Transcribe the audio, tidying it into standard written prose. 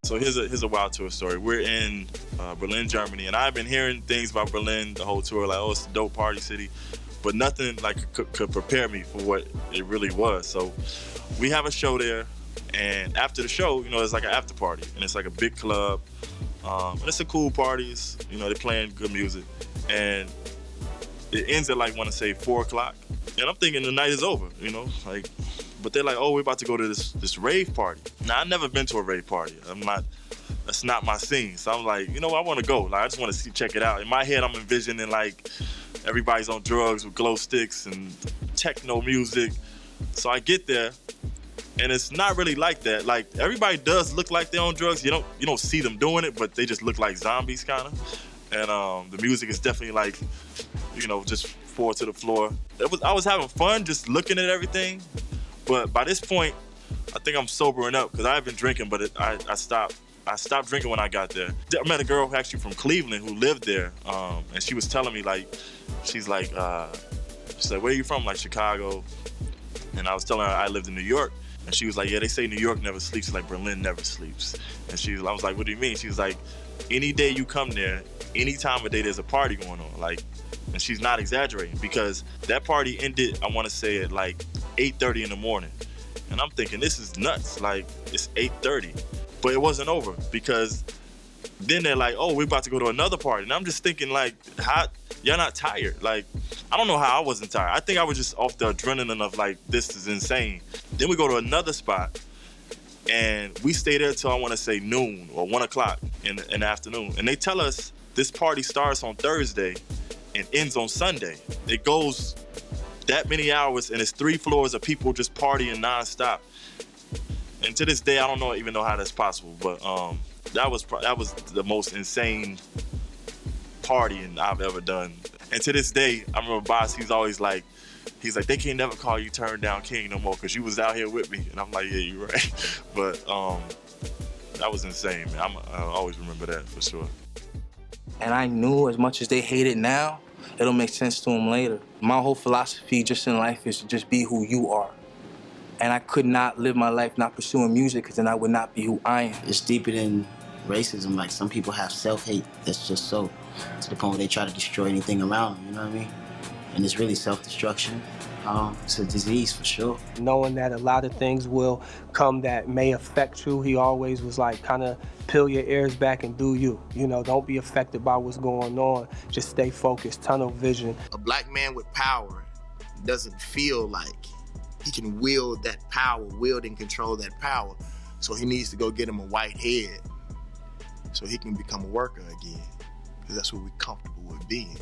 So here's a wild tour story. We're in Berlin, Germany, and I've been hearing things about Berlin the whole tour, like, oh, it's a dope party city, but nothing like could prepare me for what it really was. So we have a show there, and after the show, you know, it's like an after party, and it's like a big club, and it's a cool parties. You know, they're playing good music, and it ends at like, I want to say 4 o'clock, and I'm thinking the night is over, you know, like. But they're like, oh, we're about to go to this rave party. Now, I've never been to a rave party. That's not my scene. So I'm like, you know, I want to go. Like, I just want to check it out. In my head, I'm envisioning like everybody's on drugs with glow sticks and techno music. So I get there, and it's not really like that. Like, everybody does look like they're on drugs. You don't see them doing it, but they just look like zombies, kind of. And the music is definitely like, you know, just forward to the floor. I was having fun just looking at everything. But by this point, I think I'm sobering up because I've been drinking, but I stopped. I stopped drinking when I got there. I met a girl actually from Cleveland who lived there, and she was telling me, like, she's like, where are you from? Like, Chicago. And I was telling her I lived in New York, and she was like, yeah, they say New York never sleeps. She's like, Berlin never sleeps. And I was like, what do you mean? She was like, any day you come there, any time of day there's a party going on, like. And she's not exaggerating because that party ended, I want to say, at like 8:30 in the morning. And I'm thinking, this is nuts. Like, it's 8:30. But it wasn't over because then they're like, oh, we're about to go to another party. And I'm just thinking, like, how, y'all not tired? Like, I don't know how I wasn't tired. I think I was just off the adrenaline of, like, this is insane. Then we go to another spot, and we stay there till, I want to say, noon or 1 o'clock in the afternoon. And they tell us this party starts on Thursday and ends on Sunday. It goes that many hours, and it's 3 floors of people just partying nonstop. And to this day, I don't even know how that's possible, but that was the most insane partying I've ever done. And to this day, I remember Boss, he's like, they can't never call you Turn Down King no more because you was out here with me. And I'm like, yeah, you're right. But that was insane, man. I always remember that for sure. And I knew as much as they hate it now, it'll make sense to them later. My whole philosophy just in life is to just be who you are. And I could not live my life not pursuing music because then I would not be who I am. It's deeper than racism. Like, some people have self-hate that's just so, to the point where they try to destroy anything around them, you know what I mean? And it's really self-destruction. It's a disease for sure. Knowing that a lot of things will come that may affect you, he always was like, kind of peel your ears back and do you. You know, don't be affected by what's going on. Just stay focused, tunnel vision. A black man with power doesn't feel like he can wield and control that power. So he needs to go get him a white head so he can become a worker again. Because that's what we're comfortable with being.